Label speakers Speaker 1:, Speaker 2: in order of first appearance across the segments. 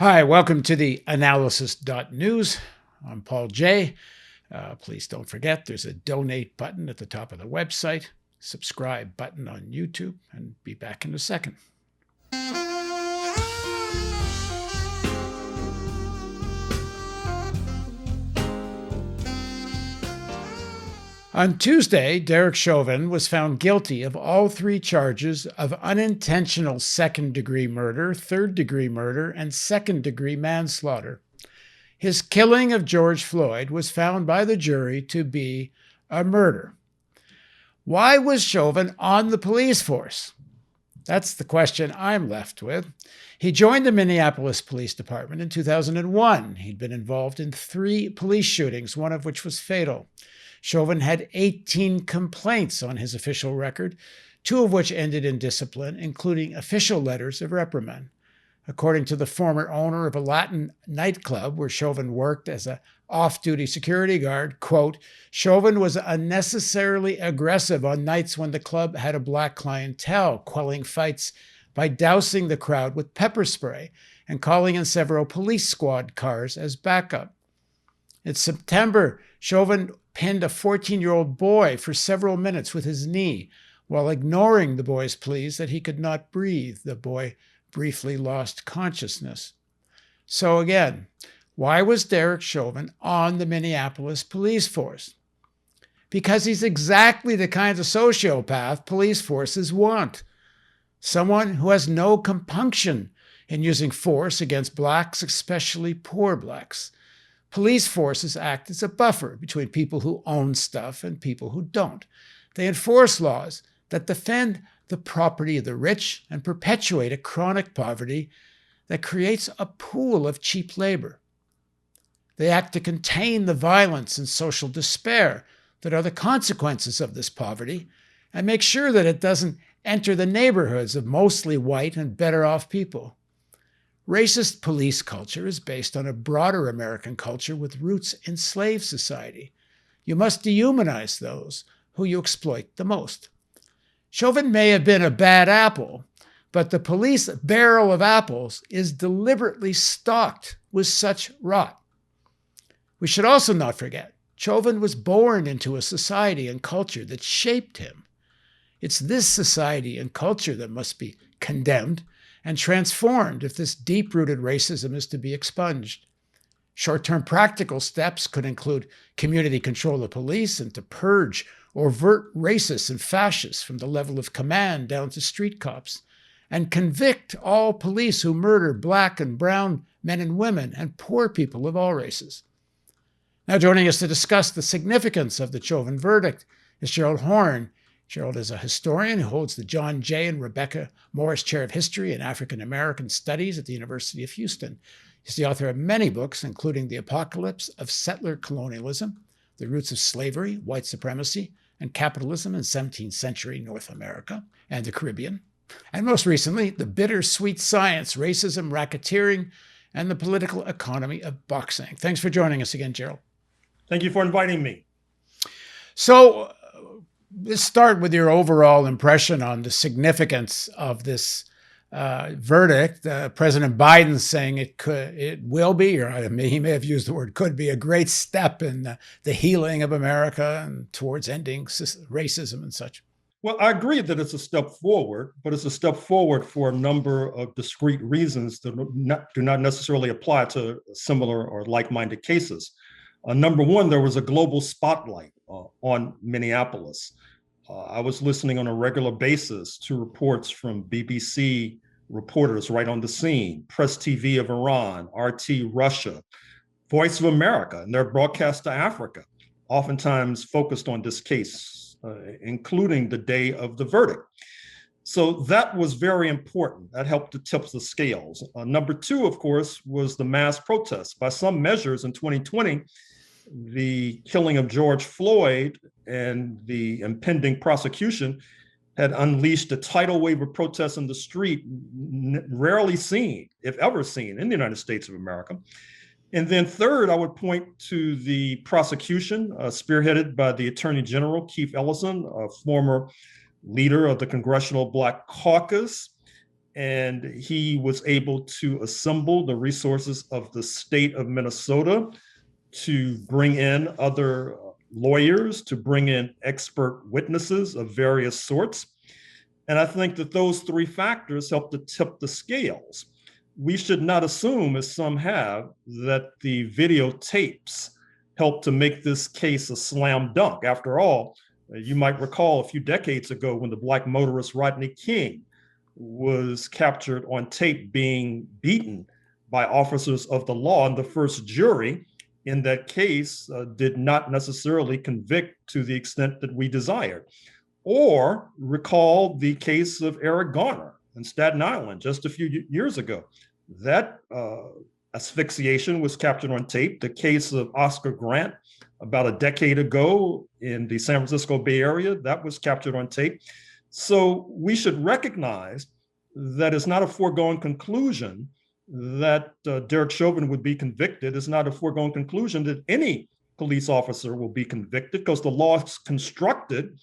Speaker 1: Hi, welcome to theAnalysis.news. I'm Paul J. Please don't forget there's a donate button at the top of the website, subscribe button on YouTube, and be back in a second. On Tuesday, Derek Chauvin was found guilty of all three charges of unintentional second-degree murder, third-degree murder, and second-degree manslaughter. His killing of George Floyd was found by the jury to be a murder. Why was Chauvin on the police force? That's the question I'm left with. He joined the Minneapolis Police Department in 2001. He'd been involved in 3 police shootings, one of which was fatal. Chauvin had 18 complaints on his official record, 2 of which ended in discipline, including official letters of reprimand. According to the former owner of a Latin nightclub where Chauvin worked as an off-duty security guard, quote, Chauvin was unnecessarily aggressive on nights when the club had a black clientele, quelling fights by dousing the crowd with pepper spray and calling in several police squad cars as backup. In September, Chauvin pinned a 14-year-old boy for several minutes with his knee while ignoring the boy's pleas that he could not breathe. The boy briefly lost consciousness. So again, why was Derek Chauvin on the Minneapolis police force? Because he's exactly the kind of sociopath police forces want. Someone who has no compunction in using force against blacks, especially poor blacks. Police forces act as a buffer between people who own stuff and people who don't. They enforce laws that defend the property of the rich and perpetuate a chronic poverty that creates a pool of cheap labor. They act to contain the violence and social despair that are the consequences of this poverty and make sure that it doesn't enter the neighborhoods of mostly white and better off people. Racist police culture is based on a broader American culture with roots in slave society. You must dehumanize those who you exploit the most. Chauvin may have been a bad apple, but the police barrel of apples is deliberately stocked with such rot. We should also not forget, Chauvin was born into a society and culture that shaped him. It's this society and culture that must be condemned and transformed if this deep-rooted racism is to be expunged. Short-term practical steps could include community control of police and to purge overt racists and fascists from the level of command down to street cops, and convict all police who murder black and brown men and women and poor people of all races. Now joining us to discuss the significance of the Chauvin verdict is Gerald Horne. Gerald is a historian who holds the John J. and Rebecca Morris Chair of History and African American Studies at the University of Houston. He's the author of many books, including The Apocalypse of Settler Colonialism, The Roots of Slavery, White Supremacy, and Capitalism in 17th Century North America and the Caribbean. And most recently, The Bittersweet Science, Racism, Racketeering, and the Political Economy of Boxing. Thanks for joining us again, Gerald.
Speaker 2: Thank you for inviting me.
Speaker 1: So, let's start with your overall impression on the significance of this verdict. President Biden saying it will be, or he may have used the word could be, a great step in the healing of America and towards ending racism and such.
Speaker 2: Well, I agree that it's a step forward, but it's a step forward for a number of discrete reasons that do not necessarily apply to similar or like-minded cases. Number one, there was a global spotlight on Minneapolis. I was listening on a regular basis to reports from BBC reporters right on the scene, Press TV of Iran, RT Russia, Voice of America, and their broadcast to Africa, oftentimes focused on this case, including the day of the verdict. So that was very important. That helped to tip the scales. Number two, of course, was the mass protests. By some measures in 2020, the killing of George Floyd and the impending prosecution had unleashed a tidal wave of protests in the street, rarely seen, if ever seen, in the United States of America. And then third, I would point to the prosecution spearheaded by the Attorney General, Keith Ellison, a former leader of the Congressional Black Caucus, and he was able to assemble the resources of the state of Minnesota to bring in other lawyers, to bring in expert witnesses of various sorts. And I think that those three factors help to tip the scales. We should not assume, as some have, that the videotapes helped to make this case a slam dunk. After all, you might recall a few decades ago when the black motorist Rodney King was captured on tape being beaten by officers of the law, and the first jury in that case did not necessarily convict to the extent that we desired. Or recall the case of Eric Garner in Staten Island just a few years ago. That asphyxiation was captured on tape. The case of Oscar Grant about a decade ago in the San Francisco Bay Area, that was captured on tape. So we should recognize that it's not a foregone conclusion that Derek Chauvin would be convicted. It's not a foregone conclusion that any police officer will be convicted, because the law is constructed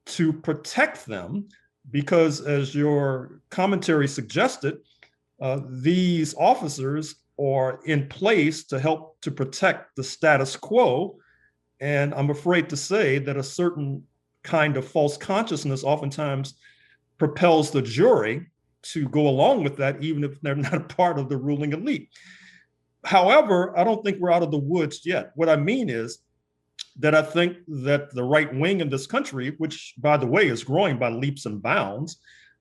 Speaker 2: to protect them, because as your commentary suggested, these officers are in place to help to protect the status quo. And I'm afraid to say that a certain kind of false consciousness oftentimes propels the jury to go along with that, even if they're not a part of the ruling elite. However, I don't think we're out of the woods yet. What I mean is that I think that the right wing in this country, which, by the way, is growing by leaps and bounds,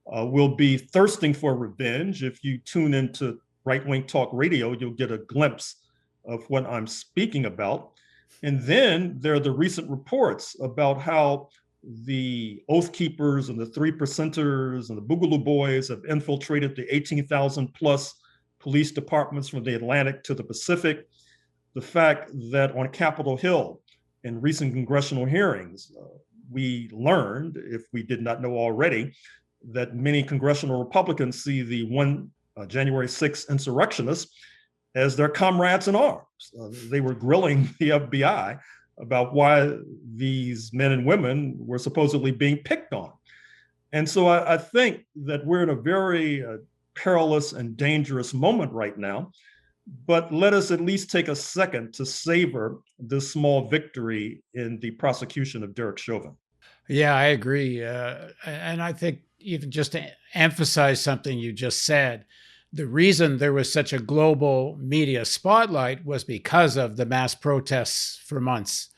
Speaker 2: will be thirsting for revenge. If you tune into right-wing talk radio, you'll get a glimpse of what I'm speaking about. And then there are the recent reports about how the Oath Keepers and the Three Percenters and the Boogaloo Boys have infiltrated the 18,000 plus police departments from the Atlantic to the Pacific. The fact that on Capitol Hill, in recent congressional hearings, we learned, if we did not know already, that many congressional Republicans see the January 6th insurrectionists as their comrades in arms. They were grilling the FBI about why these men and women were supposedly being picked on. And so I think that we're in a very perilous and dangerous moment right now. But let us at least take a second to savor this small victory in the prosecution of Derek Chauvin.
Speaker 1: Yeah, I agree. And I think even just to emphasize something you just said, the reason there was such a global media spotlight was because of the mass protests for months.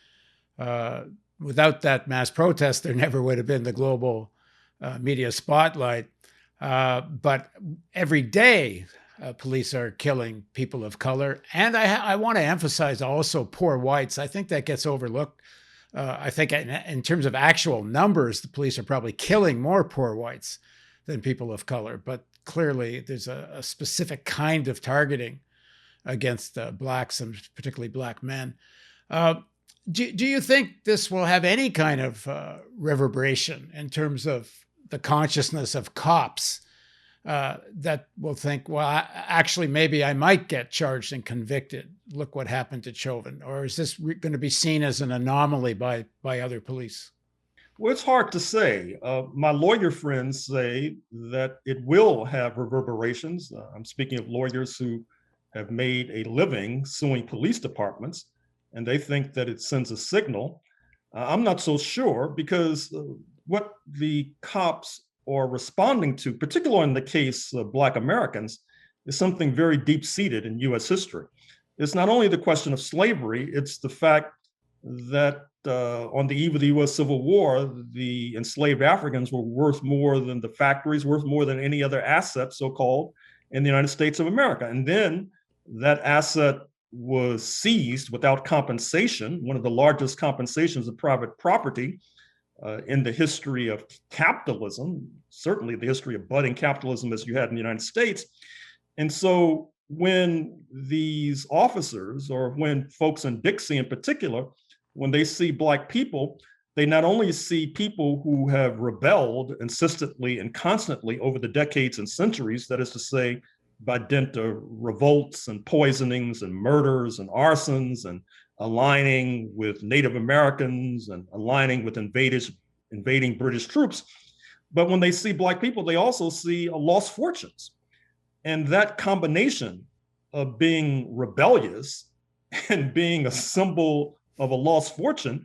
Speaker 1: Without that mass protest, there never would have been the global media spotlight. But every day, police are killing people of color. And I want to emphasize also poor whites. I think that gets overlooked. I think in terms of actual numbers, the police are probably killing more poor whites than people of color. But clearly, there's a specific kind of targeting against blacks, and particularly black men. Do you think this will have any kind of reverberation in terms of the consciousness of cops that will think, well, actually, maybe I might get charged and convicted. Look what happened to Chauvin. Or is this going to be seen as an anomaly by other police?
Speaker 2: Well, it's hard to say. My lawyer friends say that it will have reverberations. I'm speaking of lawyers who have made a living suing police departments, and they think that it sends a signal. I'm not so sure, because what the cops are responding to, particularly in the case of Black Americans, is something very deep-seated in U.S. history. It's not only the question of slavery, it's the fact that on the eve of the U.S. Civil War, the enslaved Africans were worth more than the factories, worth more than any other asset, so-called, in the United States of America. And then that asset was seized without compensation, one of the largest compensations of private property in the history of capitalism, certainly the history of budding capitalism as you had in the United States. And so when these officers, or when folks in Dixie in particular, when they see Black people, they not only see people who have rebelled insistently and constantly over the decades and centuries, that is to say, by dint of revolts and poisonings and murders and arsons and aligning with Native Americans and aligning with invading British troops, But when they see Black people, they also see lost fortunes. And that combination of being rebellious and being a symbol of a lost fortune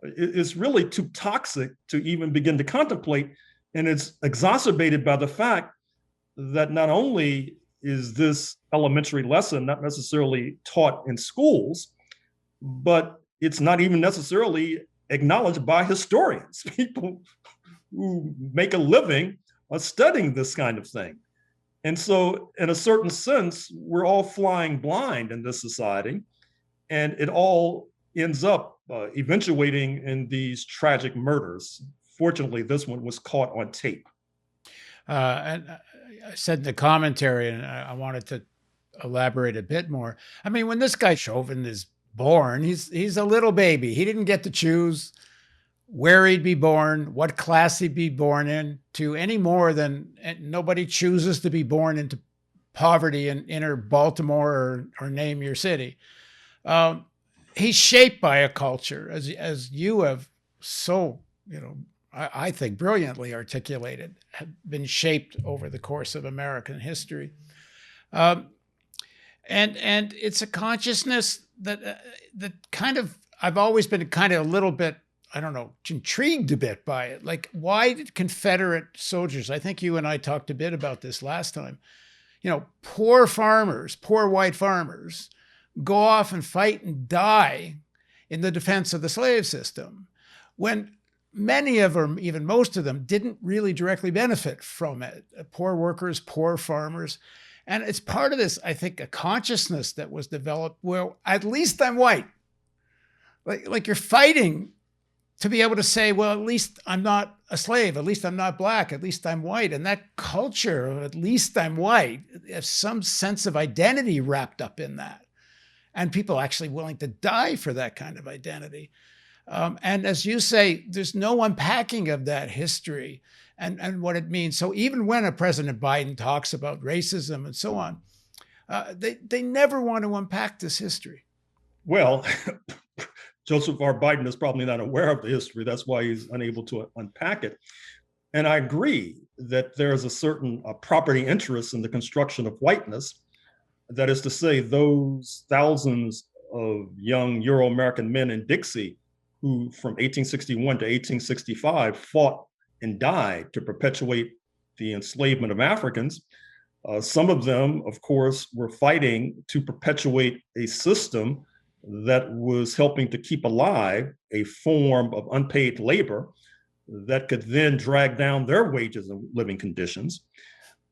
Speaker 2: is really too toxic to even begin to contemplate. And it's exacerbated by the fact that not only is this elementary lesson not necessarily taught in schools, but it's not even necessarily acknowledged by historians, people who make a living studying this kind of thing. And so, in a certain sense, we're all flying blind in this society, and it all ends up eventuating in these tragic murders. Fortunately, this one was caught on tape.
Speaker 1: And I said in the commentary, and I wanted to elaborate a bit more. I mean, when this guy Chauvin is born, he's a little baby. He didn't get to choose where he'd be born, what class he'd be born in, to any more than nobody chooses to be born into poverty in inner Baltimore or name your city. He's shaped by a culture, as you have so, I think brilliantly articulated, have been shaped over the course of American history. And it's a consciousness that kind of, I've always been kind of a little bit, I don't know, intrigued a bit by it. Like, why did Confederate soldiers, I think you and I talked a bit about this last time, poor farmers, poor white farmers, go off and fight and die in the defense of the slave system, when many of them, even most of them, didn't really directly benefit from it. Poor workers, poor farmers. And it's part of this, I think, a consciousness that was developed where at least I'm white. Like you're fighting to be able to say, well, at least I'm not a slave, at least I'm not Black, at least I'm white. And that culture of at least I'm white, there's some sense of identity wrapped up in that. And people actually willing to die for that kind of identity. And as you say, there's no unpacking of that history and what it means. So even when a President Biden talks about racism and so on, they never want to unpack this history.
Speaker 2: Well, Joseph R. Biden is probably not aware of the history. That's why he's unable to unpack it. And I agree that there's a certain property interest in the construction of whiteness. That is to say, those thousands of young Euro-American men in Dixie who from 1861 to 1865 fought and died to perpetuate the enslavement of Africans. Some of them, of course, were fighting to perpetuate a system that was helping to keep alive a form of unpaid labor that could then drag down their wages and living conditions.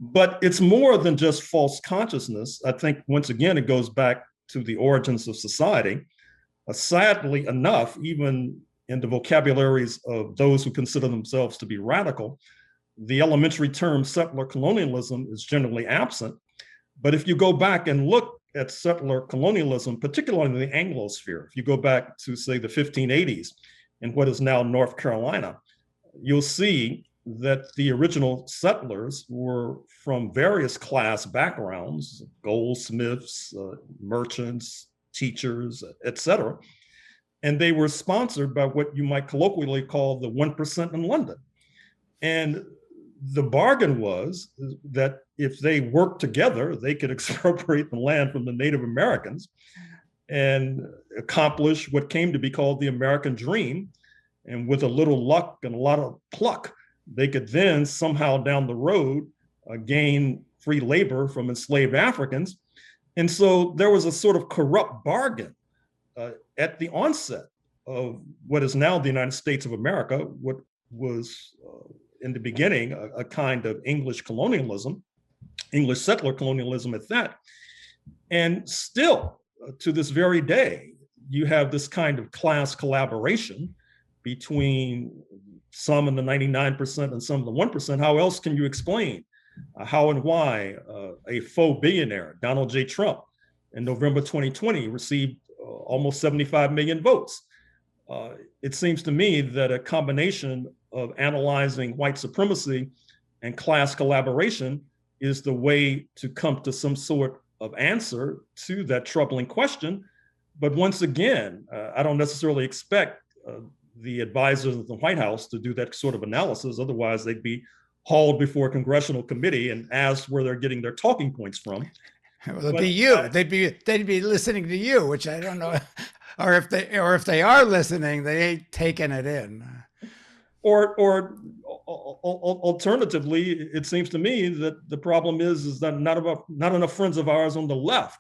Speaker 2: But it's more than just false consciousness. I think, once again, it goes back to the origins of society. Sadly enough, even in the vocabularies of those who consider themselves to be radical, the elementary term settler colonialism is generally absent. But if you go back and look at settler colonialism, particularly in the Anglosphere, if you go back to, say, the 1580s in what is now North Carolina, you'll see that the original settlers were from various class backgrounds: goldsmiths, merchants, teachers, etc. And they were sponsored by what you might colloquially call the 1% in London. And the bargain was that if they worked together, they could expropriate the land from the Native Americans and accomplish what came to be called the American dream. And with a little luck and a lot of pluck, they could then somehow down the road gain free labor from enslaved Africans. And so there was a sort of corrupt bargain at the onset of what is now the United States of America, what was in the beginning a kind of English colonialism, English settler colonialism at that. And still, to this very day, you have this kind of class collaboration between some in the 99% and some of the 1%. How else can you explain how and why a faux billionaire, Donald J. Trump, in November 2020 received almost 75 million votes? It seems to me that a combination of analyzing white supremacy and class collaboration is the way to come to some sort of answer to that troubling question. But once again, I don't necessarily expect the advisors of the White House to do that sort of analysis. Otherwise, they'd be hauled before a congressional committee and asked where they're getting their talking points from.
Speaker 1: Well, it'd be you. They'd be listening to you, which I don't know, or if they are listening, they ain't taking it in.
Speaker 2: Or alternatively, it seems to me that the problem is that not enough friends of ours on the left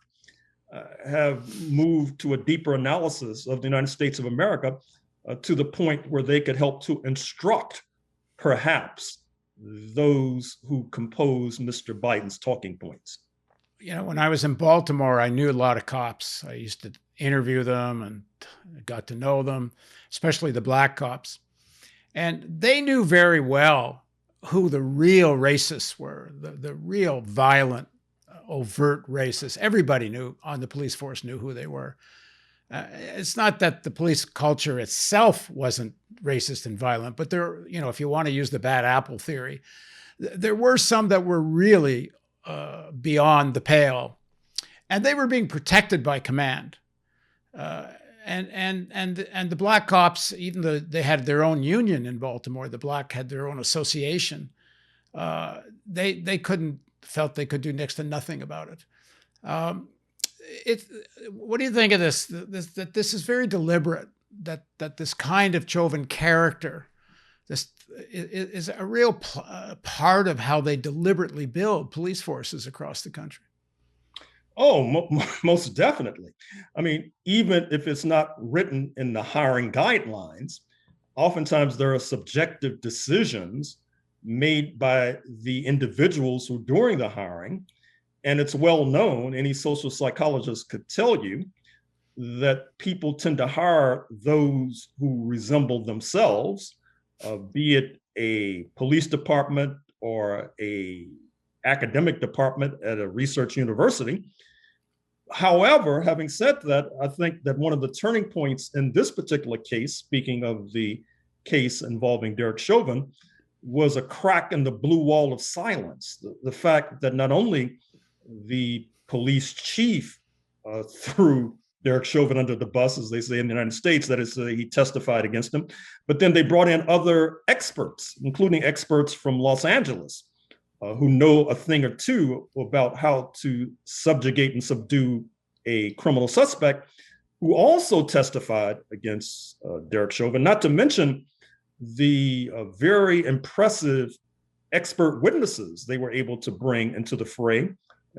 Speaker 2: have moved to a deeper analysis of the United States of America to the point where they could help to instruct, perhaps, those who compose Mr. Biden's talking points.
Speaker 1: You know, when I was in Baltimore, I knew a lot of cops. I used to interview them and got to know them, especially the black cops. And they knew very well who the real racists were, the real violent, overt racists. Everybody knew on the police force knew who they were. It's not that the police culture itself wasn't racist and violent, but there, you know, if you want to use the bad apple theory, there were some that were really beyond the pale, and they were being protected by command. And the black cops, even though they had their own union in Baltimore, the black had their own association. They felt they could do next to nothing about it. What do you think of this? That this is very deliberate. That this kind of Chauvin character, this is a real part of how they deliberately build police forces across the country.
Speaker 2: Oh, most definitely. I mean, even if it's not written in the hiring guidelines, oftentimes there are subjective decisions made by the individuals who are doing the hiring. And it's well known, any social psychologist could tell you, that people tend to hire those who resemble themselves, be it a police department or a academic department at a research university. However, having said that, I think that one of the turning points in this particular case, speaking of the case involving Derek Chauvin, was a crack in the blue wall of silence. The fact that not only the police chief threw Derek Chauvin under the bus, as they say in the United States, that is, he testified against him, but then they brought in other experts, including experts from Los Angeles, who know a thing or two about how to subjugate and subdue a criminal suspect, who also testified against Derek Chauvin, not to mention the very impressive expert witnesses they were able to bring into the fray,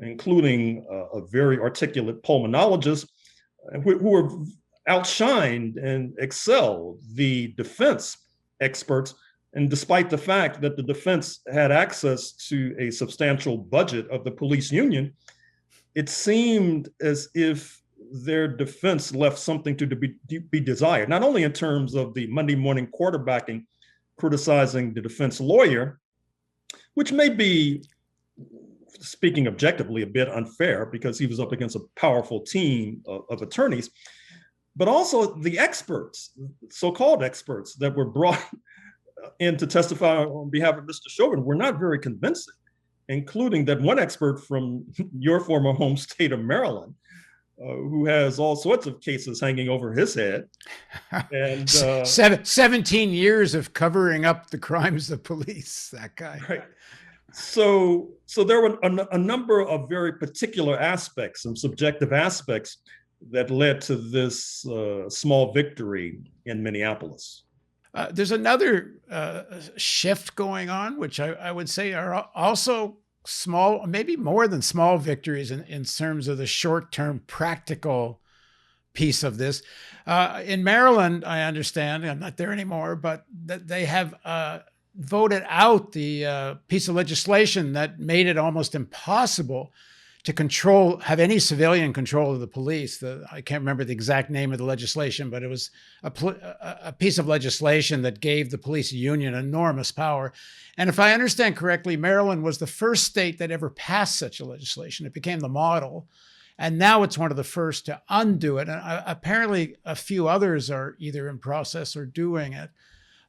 Speaker 2: including a very articulate pulmonologist who were outshined and excelled the defense experts. And despite the fact that the defense had access to a substantial budget of the police union, it seemed as if their defense left something to be desired, not only in terms of the Monday morning quarterbacking, criticizing the defense lawyer, which may be, speaking objectively, a bit unfair because he was up against a powerful team of attorneys, but also the experts, so-called experts that were brought in to testify on behalf of Mr. Chauvin were not very convincing, including that one expert from your former home state of Maryland, who has all sorts of cases hanging over his head. And
Speaker 1: 17 years of covering up the crimes of police, that guy.
Speaker 2: Right. So there were a number of very particular aspects and subjective aspects that led to this small victory in Minneapolis.
Speaker 1: There's another shift going on, which I would say are also small, maybe more than small victories in terms of the short-term practical piece of this. In Maryland, I understand, I'm not there anymore, but they have voted out the piece of legislation that made it almost impossible to have any civilian control of the police. I can't remember the exact name of the legislation, but it was a piece of legislation that gave the police union enormous power. And if I understand correctly, Maryland was the first state that ever passed such a legislation. It became the model. And now it's one of the first to undo it. And apparently a few others are either in process or doing it.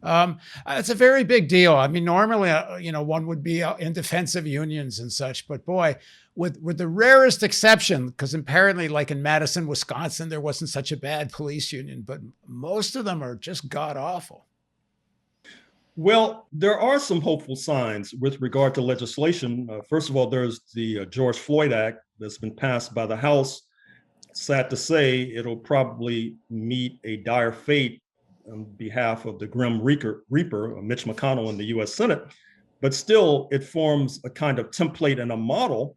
Speaker 1: It's a very big deal. I mean, normally, one would be in defense of unions and such, but boy, with the rarest exception, because apparently, like in Madison, Wisconsin, there wasn't such a bad police union, but most of them are just god awful.
Speaker 2: Well, there are some hopeful signs with regard to legislation. First of all, there's the George Floyd Act that's been passed by the House. Sad to say, it'll probably meet a dire fate on behalf of the Grim Reaper, Mitch McConnell in the US Senate. But still, it forms a kind of template and a model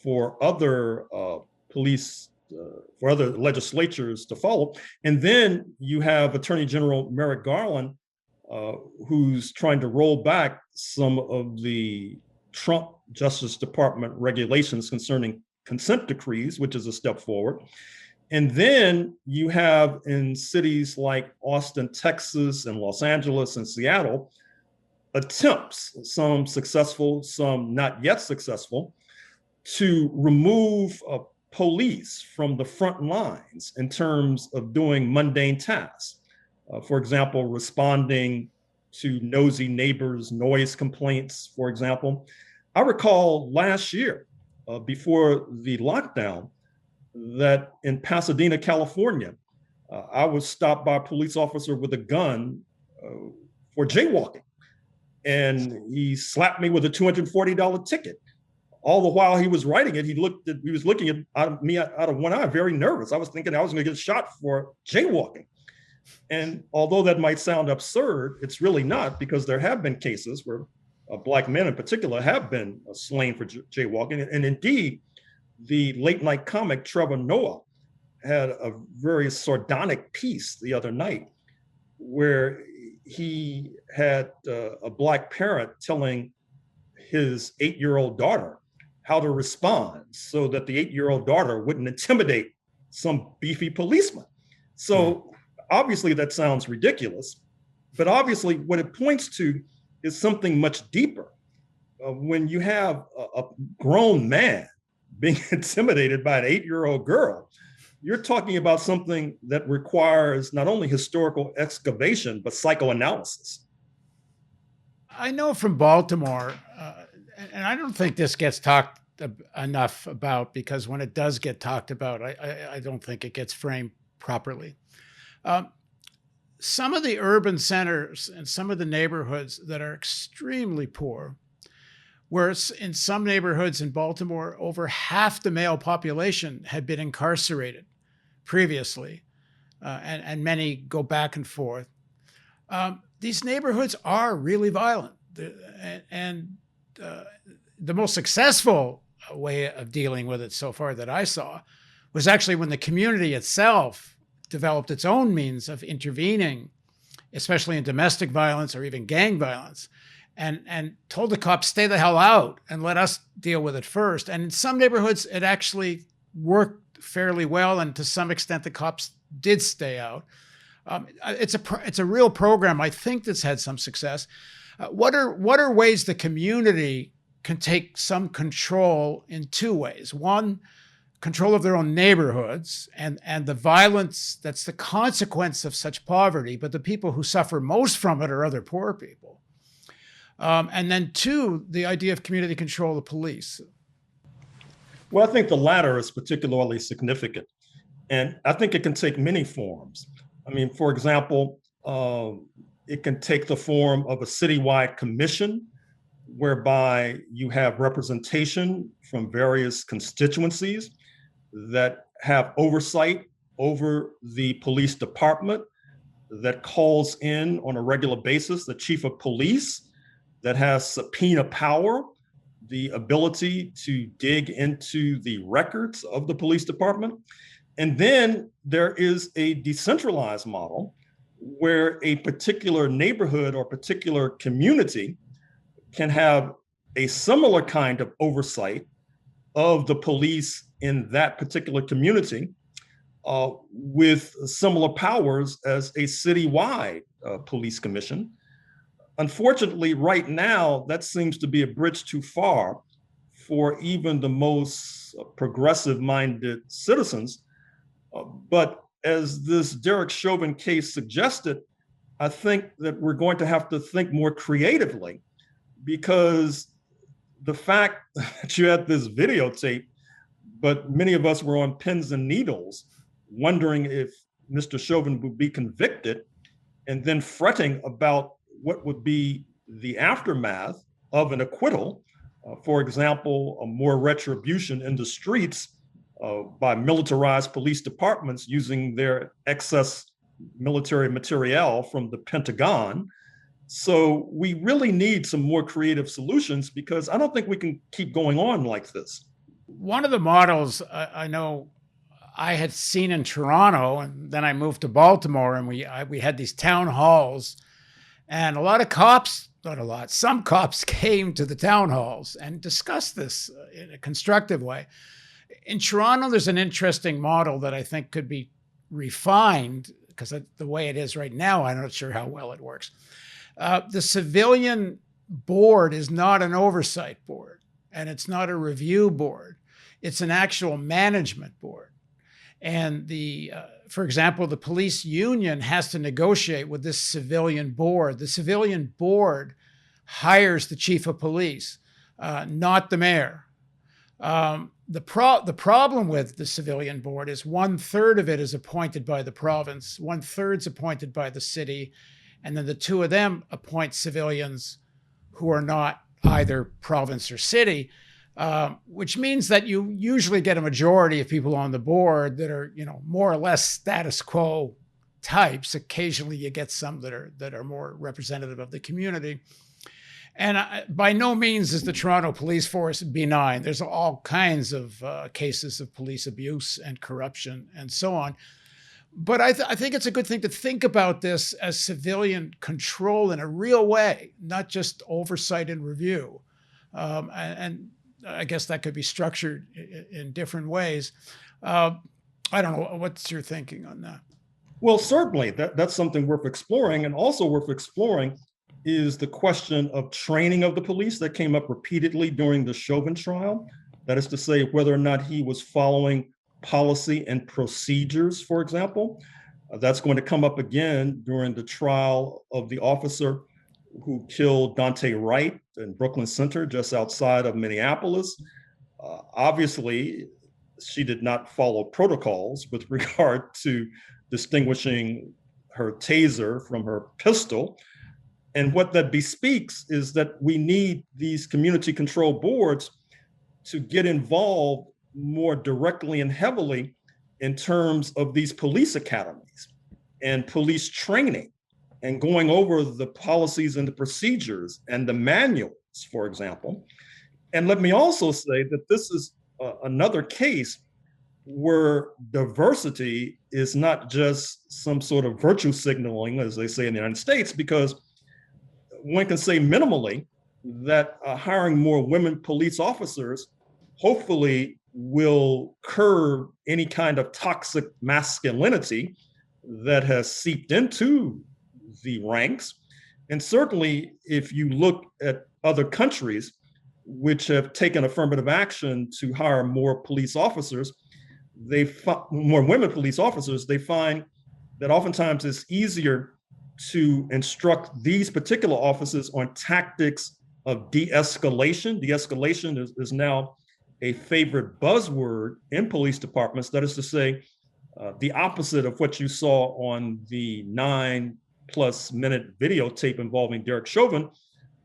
Speaker 2: for other for other legislatures to follow. And then you have Attorney General Merrick Garland, who's trying to roll back some of the Trump Justice Department regulations concerning consent decrees, which is a step forward. And then you have in cities like Austin, Texas, and Los Angeles and Seattle, attempts, some successful, some not yet successful, to remove police from the front lines in terms of doing mundane tasks. For example, responding to nosy neighbors' noise complaints, for example. I recall last year, before the lockdown, that in Pasadena, California, I was stopped by a police officer with a gun for jaywalking. And he slapped me with a $240 ticket. All the while he was writing it, he was looking at me out of one eye, very nervous. I was thinking I was going to get shot for jaywalking. And although that might sound absurd, it's really not, because there have been cases where Black men in particular have been slain for jaywalking. And indeed, the late night comic Trevor Noah had a very sardonic piece the other night where he had a Black parent telling his 8-year-old daughter how to respond so that the 8-year-old daughter wouldn't intimidate some beefy policeman. So obviously that sounds ridiculous, but obviously what it points to is something much deeper. When you have a grown man being intimidated by an 8-year-old girl, you're talking about something that requires not only historical excavation, but psychoanalysis.
Speaker 1: I know from Baltimore, and I don't think this gets talked enough about, because when it does get talked about, I don't think it gets framed properly. Some of the urban centers and some of the neighborhoods that are extremely poor, where in some neighborhoods in Baltimore, over half the male population had been incarcerated previously, and many go back and forth. These neighborhoods are really violent. And the most successful way of dealing with it so far that I saw was actually when the community itself developed its own means of intervening, especially in domestic violence or even gang violence, and told the cops, stay the hell out and let us deal with it first. And in some neighborhoods, it actually worked fairly well. And to some extent, the cops did stay out. It's a real program, I think, that's had some success. What are ways the community can take some control in two ways? One, control of their own neighborhoods and the violence that's the consequence of such poverty, but the people who suffer most from it are other poor people. And then two, the idea of community control of the police.
Speaker 2: Well, I think the latter is particularly significant. And I think it can take many forms. I mean, for example, it can take the form of a citywide commission whereby you have representation from various constituencies that have oversight over the police department, that calls in on a regular basis the chief of police, that has subpoena power, the ability to dig into the records of the police department. And then there is a decentralized model where a particular neighborhood or particular community can have a similar kind of oversight of the police in that particular community, with similar powers as a citywide police commission. Unfortunately, right now, that seems to be a bridge too far for even the most progressive-minded citizens. But as this Derek Chauvin case suggested, I think that we're going to have to think more creatively, because the fact that you had this videotape, but many of us were on pins and needles wondering if Mr. Chauvin would be convicted, and then fretting about what would be the aftermath of an acquittal. For example, more retribution in the streets by militarized police departments using their excess military materiel from the Pentagon. So we really need some more creative solutions, because I don't think we can keep going on like this.
Speaker 1: One of the models I know I had seen in Toronto, and then I moved to Baltimore, and we had these town halls, and a lot of cops, not a lot, some cops came to the town halls and discussed this in a constructive way. In Toronto, there's an interesting model that I think could be refined, because the way it is right now, I'm not sure how well it works. The civilian board is not an oversight board, and it's not a review board. It's an actual management board. And for example, the police union has to negotiate with this civilian board. The civilian board hires the chief of police, not the mayor. The problem with the civilian board is 1/3 of it is appointed by the province, 1/3 is appointed by the city, and then the two of them appoint civilians who are not either province or city. Which means that you usually get a majority of people on the board that are, more or less status quo types. Occasionally, you get some that are more representative of the community. And by no means is the Toronto police force benign. There's all kinds of cases of police abuse and corruption and so on. But I think it's a good thing to think about this as civilian control in a real way, not just oversight and review. And I guess that could be structured in different ways. I don't know. What's your thinking on that?
Speaker 2: Well, certainly that's something worth exploring. And also worth exploring is the question of training of the police that came up repeatedly during the Chauvin trial. That is to say, whether or not he was following policy and procedures, for example. That's going to come up again during the trial of the officer who killed Dante Wright in Brooklyn Center, just outside of Minneapolis. Obviously, she did not follow protocols with regard to distinguishing her taser from her pistol. And what that bespeaks is that we need these community control boards to get involved more directly and heavily in terms of these police academies and police training, and going over the policies and the procedures and the manuals, for example. And let me also say that this is another case where diversity is not just some sort of virtue signaling, as they say in the United States, because one can say minimally that hiring more women police officers hopefully will curb any kind of toxic masculinity that has seeped into the ranks. And certainly, if you look at other countries which have taken affirmative action to hire more police officers, more women police officers, they find that oftentimes it's easier to instruct these particular officers on tactics of de-escalation. De-escalation is now a favorite buzzword in police departments. That is to say, the opposite of what you saw on the 9+ minute videotape involving Derek Chauvin,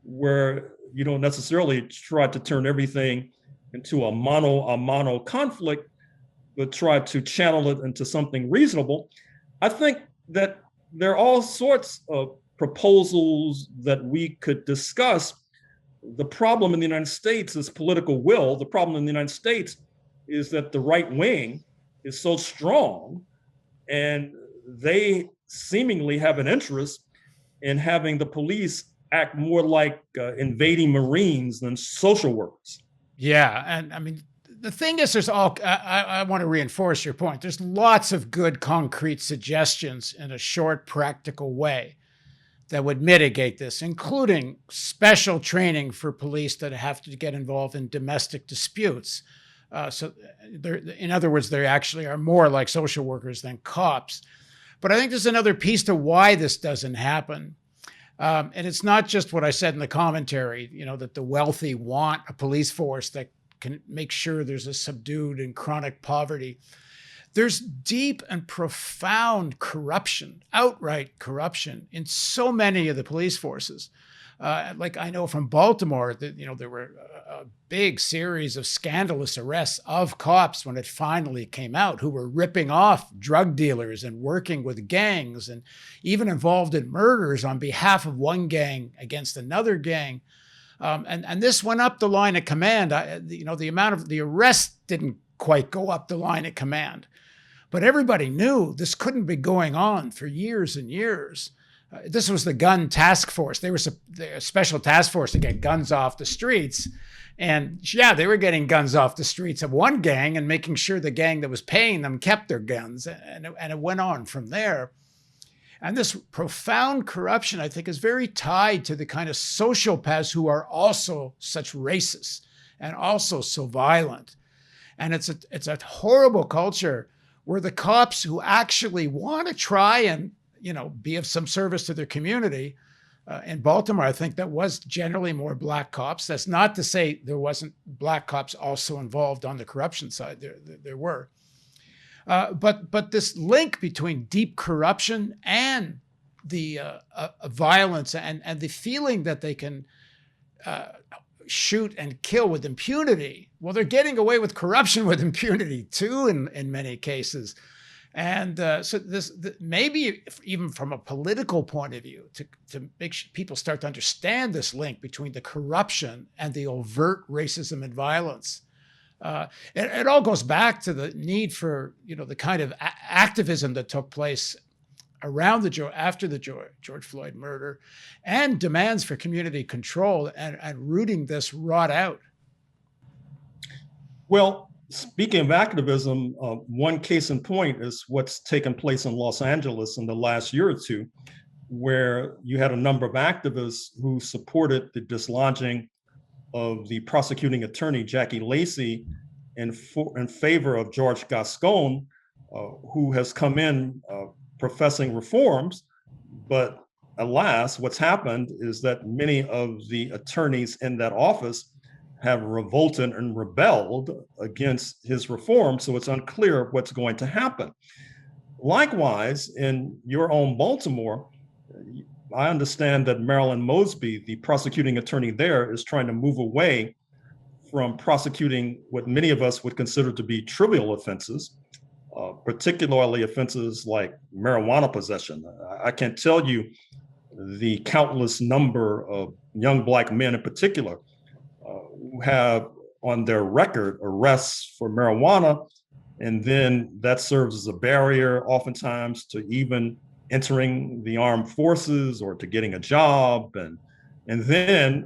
Speaker 2: where you don't necessarily try to turn everything into a mano conflict, but try to channel it into something reasonable. I think that there are all sorts of proposals that we could discuss. The problem in the United States is political will. The problem in the United States is that the right wing is so strong, and they seemingly have an interest in having the police act more like invading Marines than social workers.
Speaker 1: Yeah. And I mean, the thing is, I want to reinforce your point. There's lots of good concrete suggestions in a short, practical way that would mitigate this, including special training for police that have to get involved in domestic disputes. In other words, they actually are more like social workers than cops. But I think there's another piece to why this doesn't happen. And it's not just what I said in the commentary, that the wealthy want a police force that can make sure there's a subdued and chronic poverty. There's deep and profound corruption, outright corruption in so many of the police forces. Like I know from Baltimore that, there were a big series of scandalous arrests of cops when it finally came out who were ripping off drug dealers and working with gangs and even involved in murders on behalf of one gang against another gang. And this went up the line of command. The amount of the arrests didn't quite go up the line of command, but everybody knew this couldn't be going on for years and years. This was the gun task force. They were a special task force to get guns off the streets. And yeah, they were getting guns off the streets of one gang and making sure the gang that was paying them kept their guns. And it went on from there. And this profound corruption, I think, is very tied to the kind of sociopaths who are also such racists and also so violent. And it's a horrible culture where the cops who actually want to try and be of some service to their community. In Baltimore, I think that was generally more black cops. That's not to say there wasn't black cops also involved on the corruption side. There were. But this link between deep corruption and the violence and the feeling that they can shoot and kill with impunity. Well, they're getting away with corruption with impunity too in many cases. And so maybe even from a political point of view, to make sure people start to understand this link between the corruption and the overt racism and violence. It all goes back to the need for, the kind of activism that took place around after the George Floyd murder and demands for community control and rooting this rot out.
Speaker 2: Well, speaking of activism, one case in point is what's taken place in Los Angeles in the last year or two, where you had a number of activists who supported the dislodging of the prosecuting attorney, Jackie Lacey, in favor of George Gascon, who has come in professing reforms. But alas, what's happened is that many of the attorneys in that office have revolted and rebelled against his reform, so it's unclear what's going to happen. Likewise, in your own Baltimore, I understand that Marilyn Mosby, the prosecuting attorney there, is trying to move away from prosecuting what many of us would consider to be trivial offenses, particularly offenses like marijuana possession. I can't tell you the countless number of young Black men in particular who have on their record arrests for marijuana, and then that serves as a barrier oftentimes to even entering the armed forces or to getting a job. And then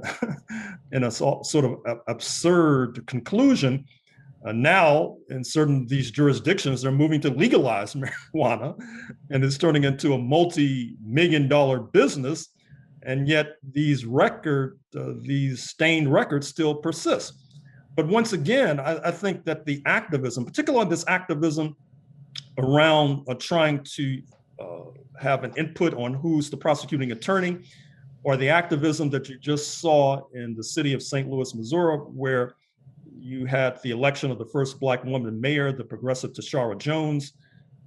Speaker 2: in a sort of absurd conclusion, now in certain of these jurisdictions, they're moving to legalize marijuana, and it's turning into a multi-million-dollar business. And yet these stained records still persist. But once again, I think that the activism, particularly this activism around trying to have an input on who's the prosecuting attorney, or the activism that you just saw in the city of St. Louis, Missouri, where you had the election of the first Black woman mayor, the progressive Tashara Jones,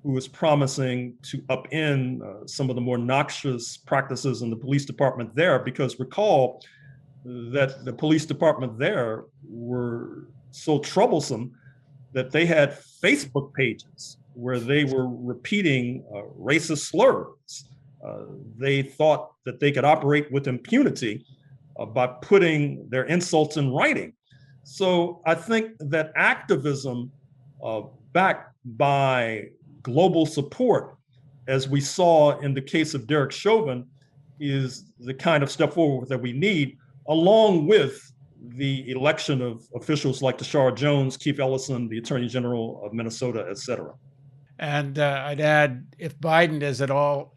Speaker 2: who was promising to upend some of the more noxious practices in the police department there, because recall that the police department there were so troublesome that they had Facebook pages where they were repeating racist slurs. They thought that they could operate with impunity by putting their insults in writing. So I think that activism backed by global support, as we saw in the case of Derek Chauvin, is the kind of step forward that we need, along with the election of officials like Tashara Jones, Keith Ellison, the Attorney General of Minnesota, et cetera.
Speaker 1: And I'd add, if Biden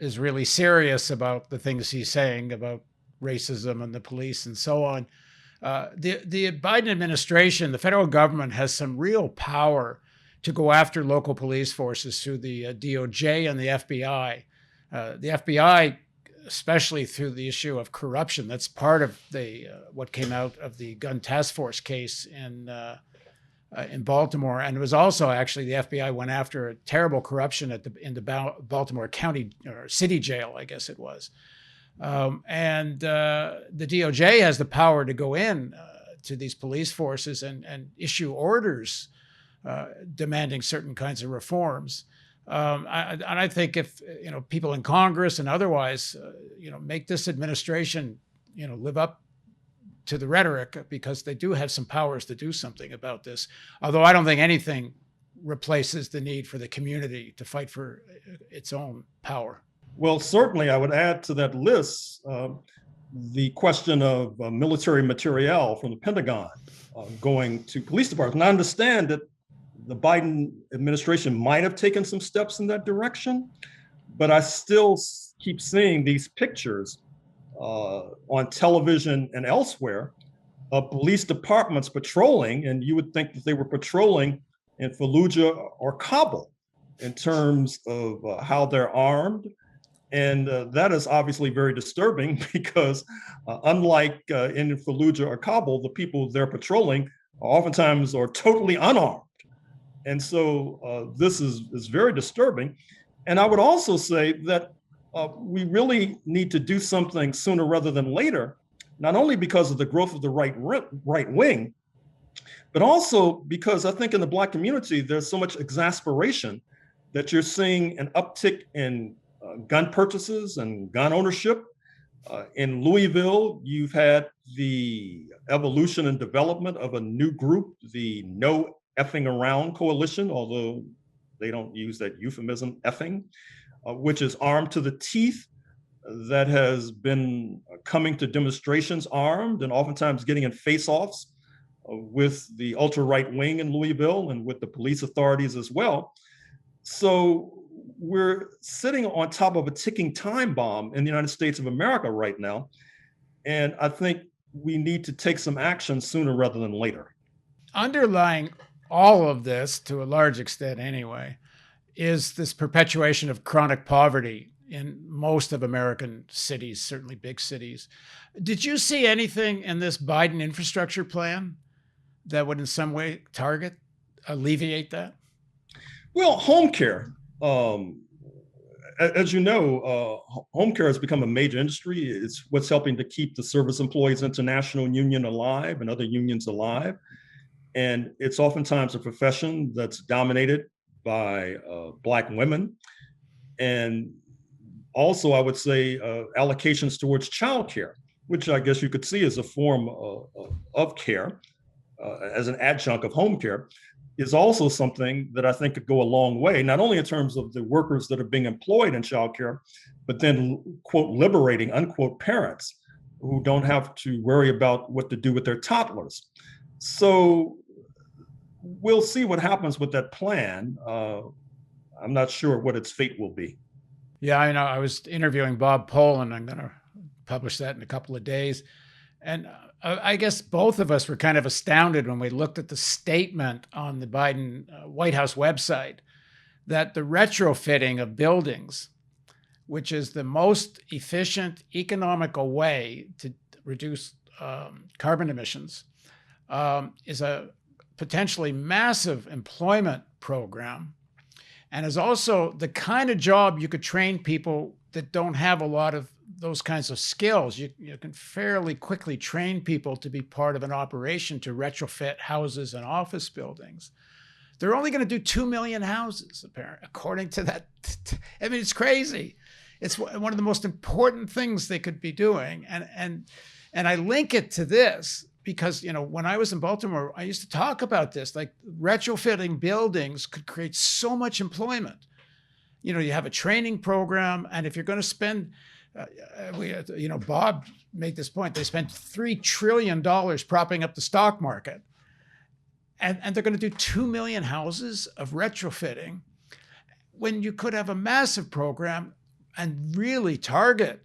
Speaker 1: is really serious about the things he's saying about racism and the police and so on, the Biden administration, the federal government, has some real power to go after local police forces through the DOJ and the FBI. The FBI, especially through the issue of corruption, that's part of the what came out of the gun task force case in Baltimore, and it was also actually the FBI went after a terrible corruption in the Baltimore County or City Jail, I guess it was, and the DOJ has the power to go in to these police forces and issue orders demanding certain kinds of reforms. I think if people in Congress and otherwise make this administration live up to the rhetoric, because they do have some powers to do something about this. Although I don't think anything replaces the need for the community to fight for its own power.
Speaker 2: Well, certainly I would add to that list the question of military materiel from the Pentagon going to police departments. And I understand that the Biden administration might have taken some steps in that direction, but I still keep seeing these pictures on television and elsewhere of police departments patrolling, and you would think that they were patrolling in Fallujah or Kabul in terms of how they're armed. And that is obviously very disturbing because unlike in Fallujah or Kabul, the people they're patrolling oftentimes are totally unarmed. And so this is very disturbing. And I would also say that we really need to do something sooner rather than later, not only because of the growth of the right wing, but also because I think in the Black community, there's so much exasperation that you're seeing an uptick in gun purchases and gun ownership. In Louisville, you've had the evolution and development of a new group, the No Effing Around Coalition, although they don't use that euphemism, effing, which is armed to the teeth, that has been coming to demonstrations armed and oftentimes getting in face-offs with the ultra-right wing in Louisville and with the police authorities as well. So we're sitting on top of a ticking time bomb in the United States of America right now. And I think we need to take some action sooner rather than later.
Speaker 1: Underlying all of this, to a large extent anyway, is this perpetuation of chronic poverty in most of American cities, certainly big cities. Did you see anything in this Biden infrastructure plan that would in some way alleviate that?
Speaker 2: Well, home care. As you know, home care has become a major industry. It's what's helping to keep the Service Employees International Union alive and other unions alive. And it's oftentimes a profession that's dominated by Black women. And also, I would say allocations towards childcare, which I guess you could see as a form of care, as an adjunct of home care, is also something that I think could go a long way, not only in terms of the workers that are being employed in childcare, but then, quote, liberating, unquote, parents who don't have to worry about what to do with their toddlers. So we'll see what happens with that plan. I'm not sure what its fate will be.
Speaker 1: Yeah, I know. I was interviewing Bob Poland. I'm going to publish that in a couple of days. And I guess both of us were kind of astounded when we looked at the statement on the Biden White House website that the retrofitting of buildings, which is the most efficient, economical way to reduce carbon emissions, is a potentially massive employment program, and is also the kind of job you could train people that don't have a lot of those kinds of skills. You can fairly quickly train people to be part of an operation to retrofit houses and office buildings. They're only going to do 2 million houses, apparently, according to that. I mean, it's crazy. It's one of the most important things they could be doing. And I link it to this because, when I was in Baltimore, I used to talk about this, like retrofitting buildings could create so much employment. You have a training program, and if you're going to spend, Bob made this point, they spent $3 trillion propping up the stock market. And they're going to do 2 million houses of retrofitting when you could have a massive program and really target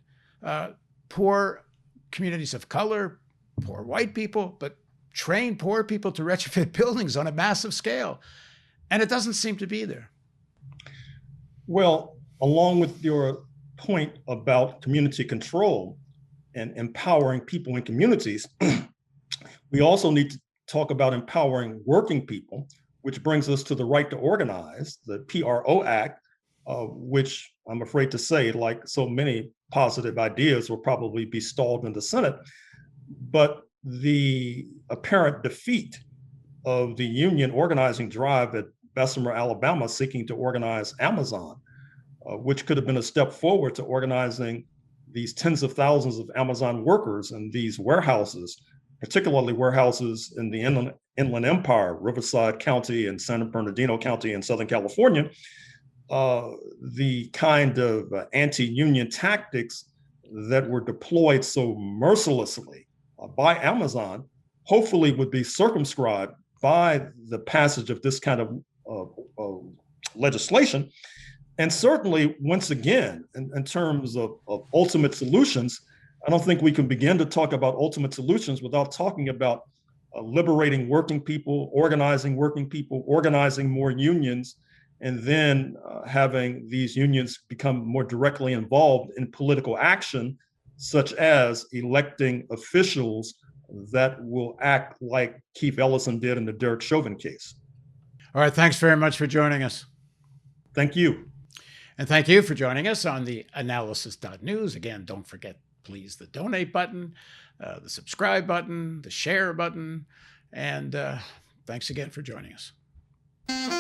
Speaker 1: poor communities of color, poor white people, but train poor people to retrofit buildings on a massive scale. And it doesn't seem to be there.
Speaker 2: Well, along with your point about community control and empowering people in communities, we also need to talk about empowering working people, which brings us to the right to organize, the PRO Act, which I'm afraid to say, like so many positive ideas, will probably be stalled in the Senate. But the apparent defeat of the union organizing drive at Bessemer, Alabama, seeking to organize Amazon, which could have been a step forward to organizing these tens of thousands of Amazon workers in these warehouses, particularly warehouses in the Inland Empire, Riverside County and San Bernardino County in Southern California. The kind of anti-union tactics that were deployed so mercilessly by Amazon hopefully would be circumscribed by the passage of this kind of legislation. And certainly, once again, in terms of ultimate solutions, I don't think we can begin to talk about ultimate solutions without talking about liberating working people, organizing more unions, and then having these unions become more directly involved in political action, such as electing officials that will act like Keith Ellison did in the Derek Chauvin case.
Speaker 1: All right. Thanks very much for joining us.
Speaker 2: Thank you.
Speaker 1: And thank you for joining us on theAnalysis.news. Again, don't forget, please, the donate button, the subscribe button, the share button. And thanks again for joining us.